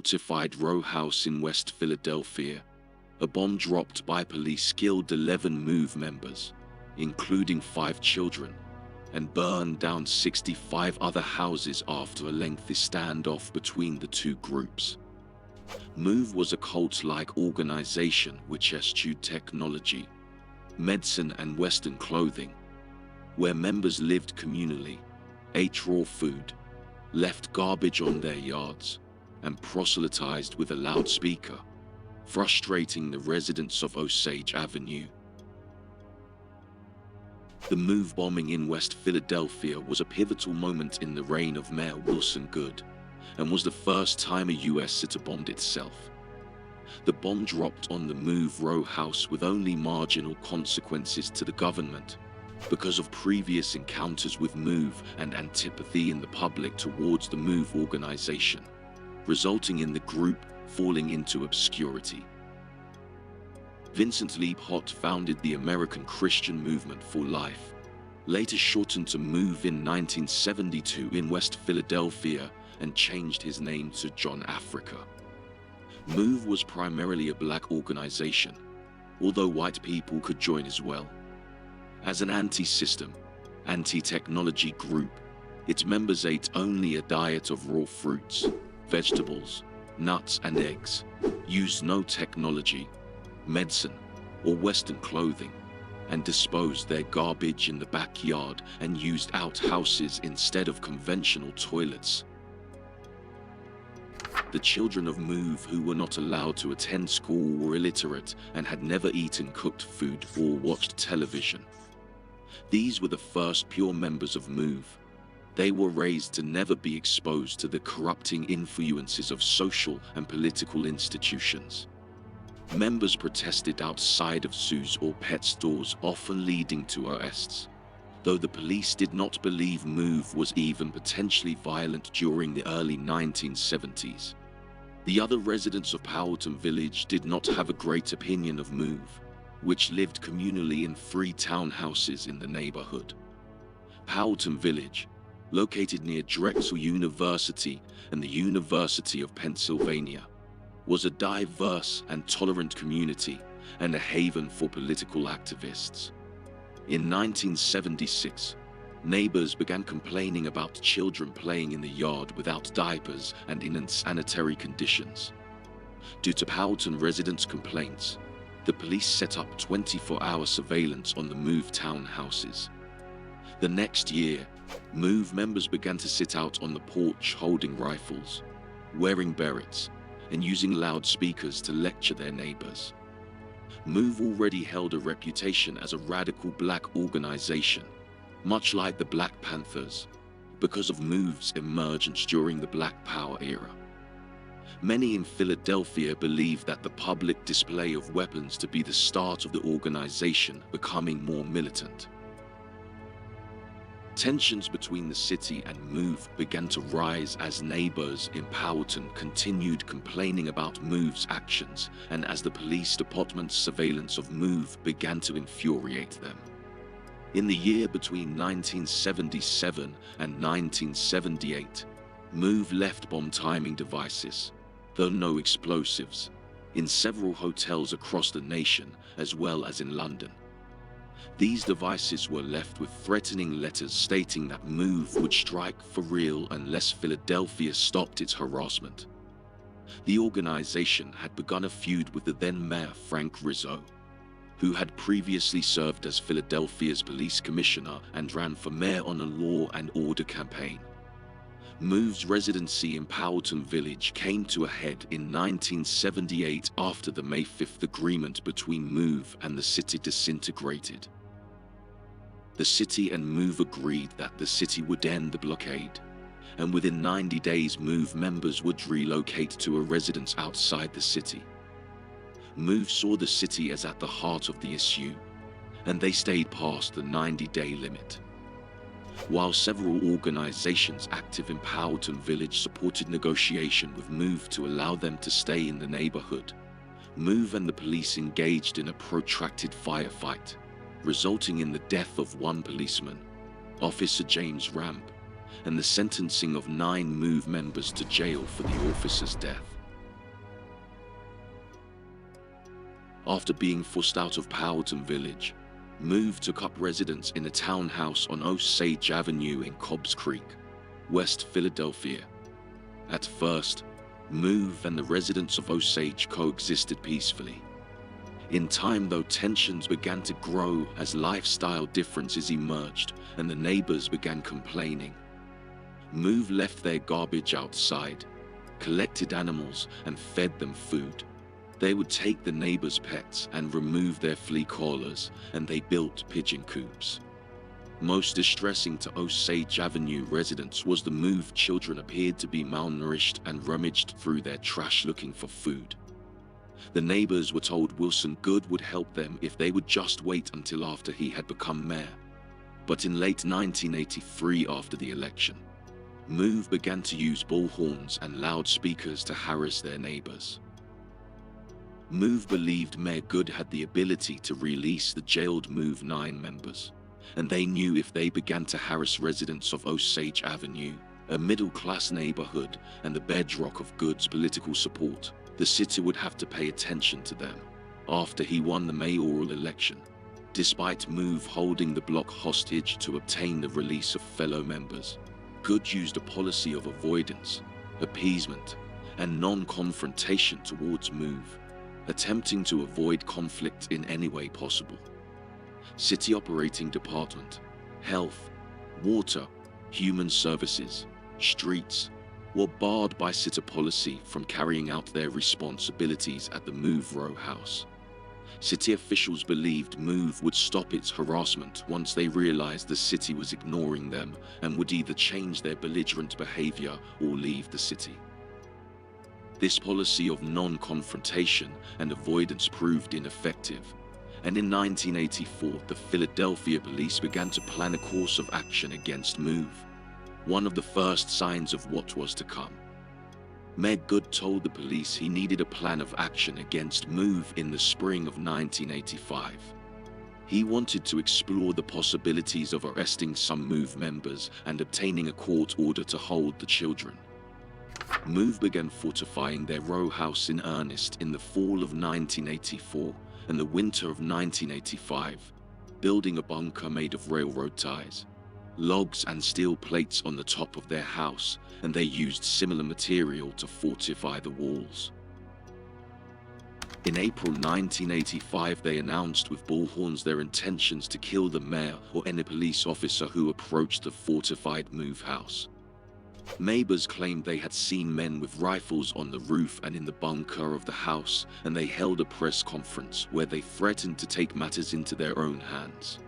fortified row house in West Philadelphia, a bomb dropped by police killed 11 M.O.V.E. members, including 5 children, and burned down 65 other houses after a lengthy standoff between the two groups. M.O.V.E. was a cult-like organization which eschewed technology, medicine and Western clothing, where members lived communally, ate raw food, left garbage on their yards, and proselytized with a loudspeaker, frustrating the residents of Osage Avenue. The M.O.V.E. bombing in West Philadelphia was a pivotal moment in the reign of Mayor Wilson Goode, and was the first time a U.S. city bombed itself. The bomb dropped on the M.O.V.E. row house with only marginal consequences to the government, because of previous encounters with M.O.V.E. and antipathy in the public towards the M.O.V.E. organization, resulting in the group falling into obscurity. Vincent Lee Pott founded the American Christian Movement for Life, later shortened to M.O.V.E. in 1972 in West Philadelphia, and changed his name to John Africa. M.O.V.E. was primarily a black organization, although white people could join as well. As an anti-system, anti-technology group, its members ate only a diet of raw fruits, vegetables, nuts and eggs, used no technology, medicine, or Western clothing, and disposed their garbage in the backyard and used outhouses instead of conventional toilets. The children of M.O.V.E. who were not allowed to attend school were illiterate and had never eaten cooked food or watched television. These were the first pure members of M.O.V.E. They were raised to never be exposed to the corrupting influences of social and political institutions. Members protested outside of zoos or pet stores, often leading to arrests, though the police did not believe M.O.V.E. was even potentially violent during the early 1970s. The other residents of Powelton Village did not have a great opinion of M.O.V.E., which lived communally in 3 townhouses in the neighborhood. Powelton Village, located near Drexel University and the University of Pennsylvania, was a diverse and tolerant community and a haven for political activists. In 1976, neighbors began complaining about children playing in the yard without diapers and in unsanitary conditions. Due to Powelton residents' complaints, the police set up 24-hour surveillance on the M.O.V.E. townhouses. The next year, M.O.V.E. members began to sit out on the porch holding rifles, wearing berets, and using loudspeakers to lecture their neighbors. M.O.V.E. already held a reputation as a radical black organization, much like the Black Panthers, because of M.O.V.E.'s emergence during the Black Power era. Many in Philadelphia believed that the public display of weapons to be the start of the organization becoming more militant. Tensions between the city and M.O.V.E. began to rise as neighbors in Powelton continued complaining about M.O.V.E.'s actions and as the police department's surveillance of M.O.V.E. began to infuriate them. In the year between 1977 and 1978, M.O.V.E. left bomb timing devices, though no explosives, in several hotels across the nation as well as in London. These devices were left with threatening letters stating that M.O.V.E. would strike for real unless Philadelphia stopped its harassment. The organization had begun a feud with the then mayor Frank Rizzo, who had previously served as Philadelphia's police commissioner and ran for mayor on a law and order campaign. M.O.V.E.'s residency in Powelton Village came to a head in 1978 after the May 5th agreement between M.O.V.E. and the city disintegrated. The city and M.O.V.E. agreed that the city would end the blockade, and within 90 days M.O.V.E. members would relocate to a residence outside the city. M.O.V.E. saw the city as at the heart of the issue, and they stayed past the 90-day limit. While several organizations active in Powelton Village supported negotiation with M.O.V.E. to allow them to stay in the neighborhood, M.O.V.E. and the police engaged in a protracted firefight, resulting in the death of one policeman, Officer James Ramp, and the sentencing of 9 M.O.V.E. members to jail for the officer's death. After being forced out of Powhatan Village, M.O.V.E. took up residence in a townhouse on Osage Avenue in Cobbs Creek, West Philadelphia. At first, M.O.V.E. and the residents of Osage coexisted peacefully. In time, though, tensions began to grow as lifestyle differences emerged and the neighbors began complaining. M.O.V.E. left their garbage outside, collected animals, and fed them food. They would take the neighbors' pets and remove their flea collars, and they built pigeon coops. Most distressing to Osage Avenue residents was the M.O.V.E. children appeared to be malnourished and rummaged through their trash looking for food. The neighbors were told Wilson Goode would help them if they would just wait until after he had become mayor. But in late 1983, after the election, M.O.V.E. began to use bullhorns and loudspeakers to harass their neighbors. M.O.V.E. believed Mayor Goode had the ability to release the jailed M.O.V.E. 9 members, and they knew if they began to harass residents of Osage Avenue, a middle-class neighborhood and the bedrock of Goode's political support, the city would have to pay attention to them. After he won the mayoral election, despite M.O.V.E. holding the block hostage to obtain the release of fellow members, Goode used a policy of avoidance, appeasement, and non-confrontation towards M.O.V.E., attempting to avoid conflict in any way possible. City Operating Department, Health, Water, Human Services, Streets were barred by city policy from carrying out their responsibilities at the M.O.V.E. row house. City officials believed M.O.V.E. would stop its harassment once they realized the city was ignoring them and would either change their belligerent behavior or leave the city. This policy of non-confrontation and avoidance proved ineffective, and in 1984 the Philadelphia police began to plan a course of action against M.O.V.E., one of the first signs of what was to come. Mayor Goode told the police he needed a plan of action against M.O.V.E. in the spring of 1985. He wanted to explore the possibilities of arresting some M.O.V.E. members and obtaining a court order to hold the children. M.O.V.E. began fortifying their row house in earnest in the fall of 1984 and the winter of 1985, building a bunker made of railroad ties, logs and steel plates on the top of their house, and they used similar material to fortify the walls. In April 1985, they announced with bullhorns their intentions to kill the mayor or any police officer who approached the fortified M.O.V.E. house. Neighbors claimed they had seen men with rifles on the roof and in the bunker of the house, and they held a press conference where they threatened to take matters into their own hands.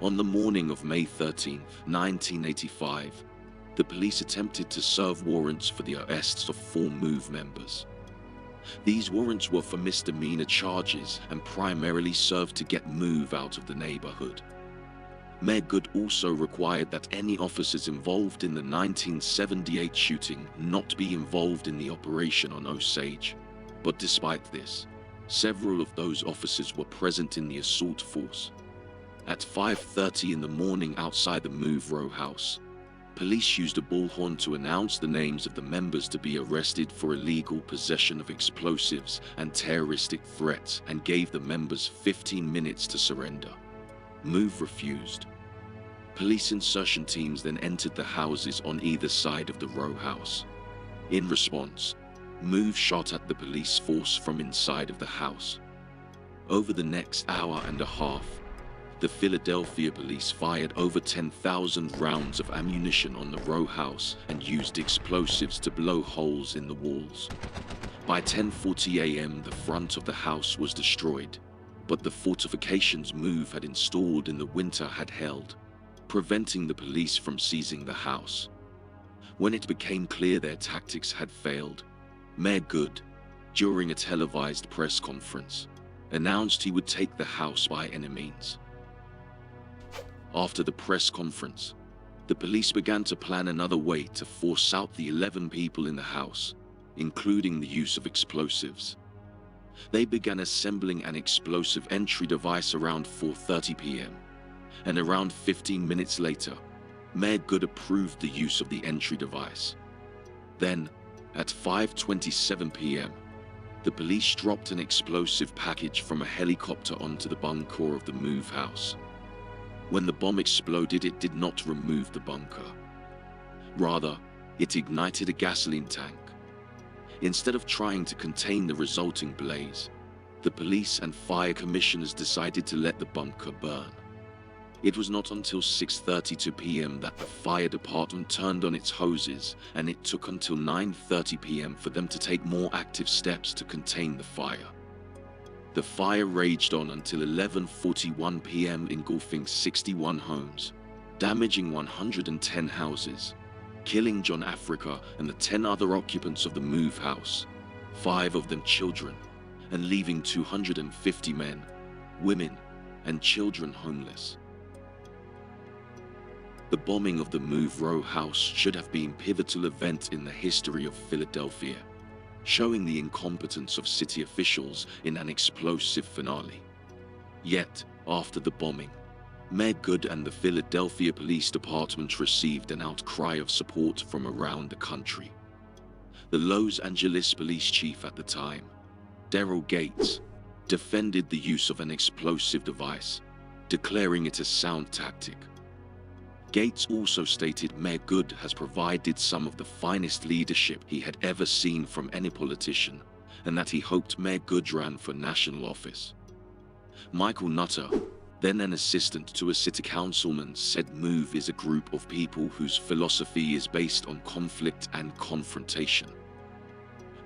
On the morning of May 13, 1985, the police attempted to serve warrants for the arrests of 4 M.O.V.E. members. These warrants were for misdemeanor charges and primarily served to get M.O.V.E. out of the neighborhood. Mayor Goode also required that any officers involved in the 1978 shooting not be involved in the operation on Osage. But despite this, several of those officers were present in the assault force. At 5:30 in the morning outside the M.O.V.E. row house, police used a bullhorn to announce the names of the members to be arrested for illegal possession of explosives and terroristic threats and gave the members 15 minutes to surrender. M.O.V.E. refused. Police insertion teams then entered the houses on either side of the row house. In response, M.O.V.E. shot at the police force from inside of the house. Over the next hour and a half, the Philadelphia police fired over 10,000 rounds of ammunition on the row house and used explosives to blow holes in the walls. By 10:40 a.m., the front of the house was destroyed, but the fortifications M.O.V.E. had installed in the winter had held, preventing the police from seizing the house. When it became clear their tactics had failed, Mayor Goode, during a televised press conference, announced he would take the house by any means. After the press conference, the police began to plan another way to force out the 11 people in the house, including the use of explosives. They began assembling an explosive entry device around 4:30 p.m., and around 15 minutes later, Mayor Goode approved the use of the entry device. Then, at 5:27 p.m., the police dropped an explosive package from a helicopter onto the bunker of the M.O.V.E. house. When the bomb exploded, it did not remove the bunker. Rather, it ignited a gasoline tank. Instead of trying to contain the resulting blaze, the police and fire commissioners decided to let the bunker burn. It was not until 6:32 p.m. that the fire department turned on its hoses, and it took until 9:30 p.m. for them to take more active steps to contain the fire. The fire raged on until 11:41 p.m., engulfing 61 homes, damaging 110 houses, killing John Africa and the 10 other occupants of the M.O.V.E. house, 5 of them children, and leaving 250 men, women, and children homeless. The bombing of the M.O.V.E. house should have been a pivotal event in the history of Philadelphia, showing the incompetence of city officials in an explosive finale. Yet, after the bombing, Mayor Good and the Philadelphia Police Department received an outcry of support from around the country. The Los Angeles police chief at the time, Daryl Gates, defended the use of an explosive device, declaring it a sound tactic. Gates also stated Mayor Good has provided some of the finest leadership he had ever seen from any politician, and that he hoped Mayor Good ran for national office. Michael Nutter, then an assistant to a city councilman, said M.O.V.E. is a group of people whose philosophy is based on conflict and confrontation.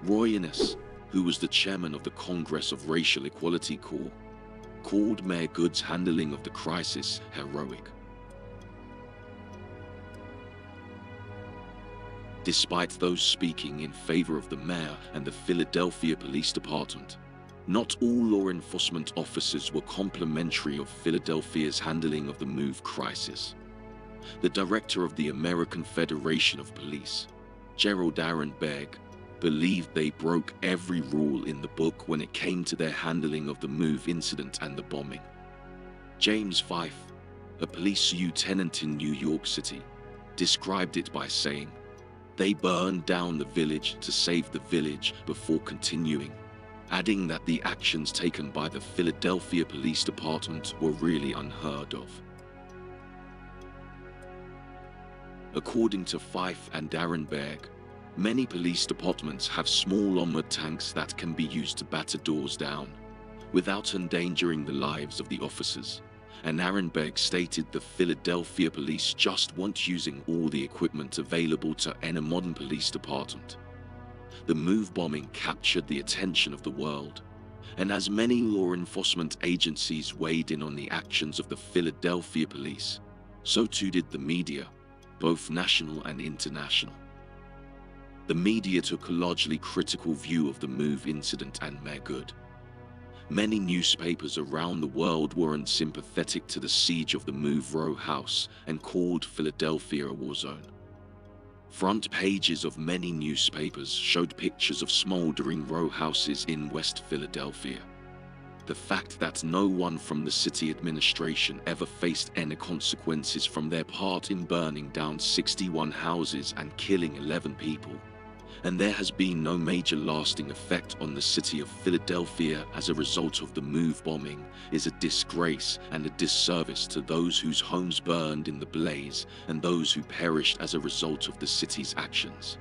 Roy Innes, who was the chairman of the Congress of Racial Equality Corps, called Mayor Good's handling of the crisis heroic. Despite those speaking in favor of the mayor and the Philadelphia Police Department, not all law enforcement officers were complimentary of Philadelphia's handling of the M.O.V.E. crisis. The director of the American Federation of Police, Gerald Arenberg, believed they broke every rule in the book when it came to their handling of the M.O.V.E. incident and the bombing. James Fife, a police lieutenant in New York City, described it by saying, "They burned down the village to save the village," before continuing, adding that the actions taken by the Philadelphia Police Department were really unheard of. According to Fife and Arenberg, many police departments have small armored tanks that can be used to batter doors down, without endangering the lives of the officers. And Arenberg stated the Philadelphia police just weren't using all the equipment available to any modern police department. The M.O.V.E. bombing captured the attention of the world, and as many law enforcement agencies weighed in on the actions of the Philadelphia police, so too did the media, both national and international. The media took a largely critical view of the M.O.V.E. incident and Mayor Good. Many newspapers around the world weren't sympathetic to the siege of the M.O.V.E. house and called Philadelphia a war zone. Front pages of many newspapers showed pictures of smoldering row houses in West Philadelphia. The fact that no one from the city administration ever faced any consequences from their part in burning down 61 houses and killing 11 people, and there has been no major lasting effect on the city of Philadelphia as a result of the M.O.V.E. bombing, is a disgrace and a disservice to those whose homes burned in the blaze and those who perished as a result of the city's actions.